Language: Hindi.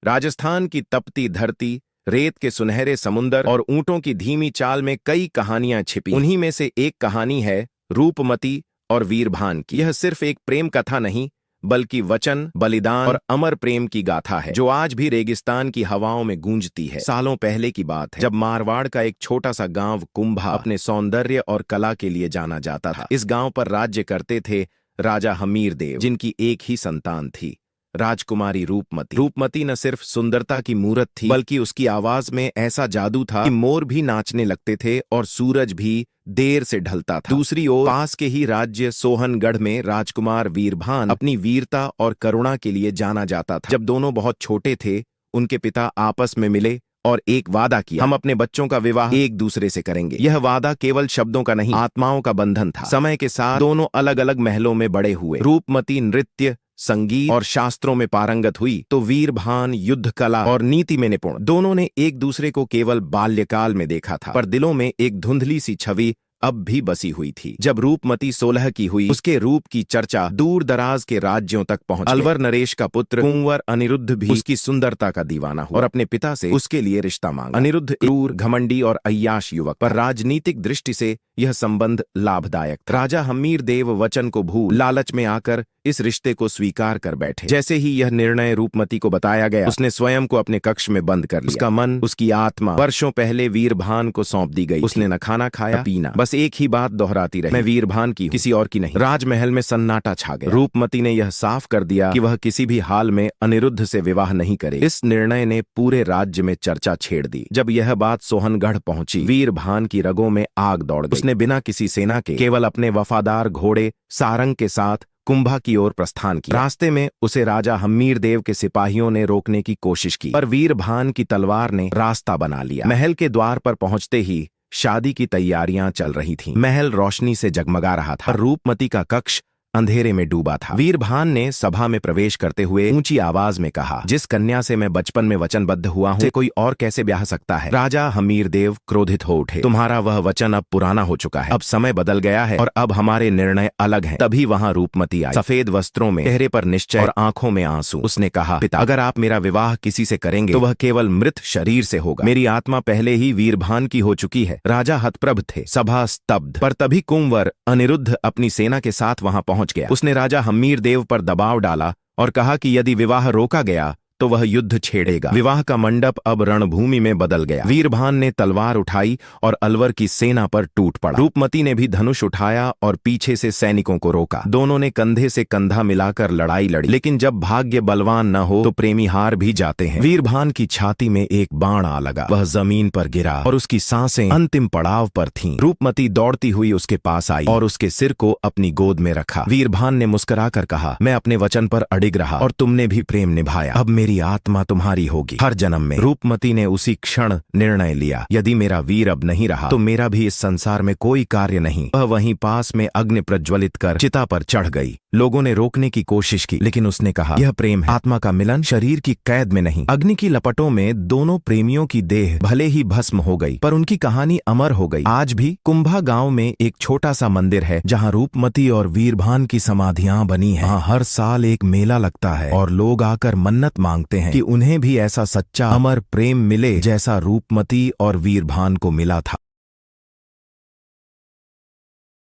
राजस्थान की तपती धरती, रेत के सुनहरे समुंदर और ऊंटों की धीमी चाल में कई कहानियां छिपी। उन्हीं में से एक कहानी है रूपमती और वीरभान की। यह सिर्फ एक प्रेम कथा नहीं, बल्कि वचन, बलिदान और अमर प्रेम की गाथा है, जो आज भी रेगिस्तान की हवाओं में गूंजती है। सालों पहले की बात है, जब मारवाड़ का एक छोटा सा गांव कुंभा अपने सौंदर्य और कला के लिए जाना जाता था। इस गांव पर राज्य करते थे राजा हमीर देव, जिनकी एक ही संतान थी, राजकुमारी रूपमती। रूपमती न सिर्फ सुंदरता की मूरत थी, बल्कि उसकी आवाज में ऐसा जादू था कि मोर भी नाचने लगते थे और सूरज भी देर से ढलता था। दूसरी ओर पास के ही राज्य सोहनगढ़ में राजकुमार वीरभान अपनी वीरता और करुणा के लिए जाना जाता था। जब दोनों बहुत छोटे थे, उनके पिता आपस में मिले और एक वादा किया, हम अपने बच्चों का विवाह एक दूसरे से करेंगे। यह वादा केवल शब्दों का नहीं, आत्माओं का बंधन था। समय के साथ दोनों अलग अलग महलों में बड़े हुए। रूपमती नृत्य, संगीत और शास्त्रों में पारंगत हुई, तो वीरभान युद्ध कला और नीति में निपुण। दोनों ने एक दूसरे को केवल बाल्यकाल में देखा था, पर दिलों में एक धुंधली सी छवि अब भी बसी हुई थी। जब रूपमती 16 की हुई, उसके रूप की चर्चा दूर दराज के राज्यों तक पहुंच। अलवर नरेश का पुत्र कुंवर अनिरुद्ध भी उसकी सुंदरता का दीवाना हुआ और अपने पिता से उसके लिए रिश्ता मांगा। अनिरुद्ध क्रूर, घमंडी और अय्याश युवक, पर राजनीतिक दृष्टि से यह संबंध लाभदायक था। राजा हमीर देव वचन को भूल लालच में आकर इस रिश्ते को स्वीकार कर बैठे। जैसे ही यह निर्णय रूपमती को बताया गया, उसने स्वयं को अपने कक्ष में बंद कर लिया। उसका मन, उसकी आत्मा वर्षों पहले वीरभान को सौंप दी गई। उसने न खाना खाया, न पीना, बस एक ही बात दोहराती रही, मैं वीरभान की हूं, किसी और की नहीं। राजमहल में सन्नाटा छा गया। रूपमती ने यह साफ कर दिया कि वह किसी भी हाल में अनिरुद्ध से विवाह नहीं करे। इस निर्णय ने पूरे राज्य में चर्चा छेड़ दी। जब यह बात सोहनगढ़ पहुंची, वीरभान की रगों में आग दौड़ गई। उसने बिना किसी सेना के, केवल अपने वफादार घोड़े सारंग के साथ कुंभा की ओर प्रस्थान किया। रास्ते में उसे राजा हमीर देव के सिपाहियों ने रोकने की कोशिश की, पर वीरभान की तलवार ने रास्ता बना लिया। महल के द्वार पर पहुंचते ही शादी की तैयारियां चल रही थीं। महल रोशनी से जगमगा रहा था, पर रूपमती का कक्ष अंधेरे में डूबा था। वीरभान ने सभा में प्रवेश करते हुए ऊंची आवाज में कहा, जिस कन्या से मैं बचपन में वचनबद्ध हुआ हूं, से कोई और कैसे ब्याह सकता है? राजा हमीर देव क्रोधित हो उठे, तुम्हारा वह वचन अब पुराना हो चुका है, अब समय बदल गया है और अब हमारे निर्णय अलग हैं। तभी वहां रूपमती आई, सफेद वस्त्रों में, चेहरे पर निश्चय और आंखों में आंसू। उसने कहा, पिता, अगर आप मेरा विवाह किसी से करेंगे तो वह केवल मृत शरीर से होगा। मेरी आत्मा पहले ही वीरभान की हो चुकी है। राजा हतप्रभ थे, सभा स्तब्ध, पर तभी कुंवर अनिरुद्ध अपनी सेना के साथ वहां पहुंच गया। उसने राजा हमीर देव पर दबाव डाला और कहा कि यदि विवाह रोका गया तो वह युद्ध छेड़ेगा। विवाह का मंडप अब रणभूमि में बदल गया। वीरभान ने तलवार उठाई और अलवर की सेना पर टूट पड़ा। रूपमती ने भी धनुष उठाया और पीछे से सैनिकों को रोका। दोनों ने कंधे से कंधा मिलाकर लड़ाई लड़ी, लेकिन जब भाग्य बलवान न हो तो प्रेमी हार भी जाते हैं। वीरभान की छाती में एक बाण आ लगा, वह जमीन पर गिरा और उसकी सांसें अंतिम पड़ाव पर थीं। रूपमती दौड़ती हुई उसके पास आई और उसके सिर को अपनी गोद में रखा। वीरभान ने मुस्कुराकर कहा, मैं अपने वचन पर अडिग रहा और तुमने भी प्रेम निभाया। अब मेरी आत्मा तुम्हारी होगी हर जन्म में। रूपमती ने उसी क्षण निर्णय लिया, यदि मेरा वीर अब नहीं रहा तो मेरा भी इस संसार में कोई कार्य नहीं। वह वहीं पास में अग्नि प्रज्वलित कर चिता पर चढ़ गई। लोगों ने रोकने की कोशिश की, लेकिन उसने कहा, यह प्रेम है, आत्मा का मिलन, शरीर की कैद में नहीं। अग्नि की लपटों में दोनों प्रेमियों की देह भले ही भस्म हो गई, पर उनकी कहानी अमर हो गई। आज भी कुंभा गांव में एक छोटा सा मंदिर है, जहां रूपमती और वीरभान की समाधियां बनी हैं। वहां हर साल एक मेला लगता है और लोग आकर मन्नत मांगते हैं कि उन्हें भी ऐसा सच्चा अमर प्रेम मिले जैसा रूपमती और वीरभान को मिला था।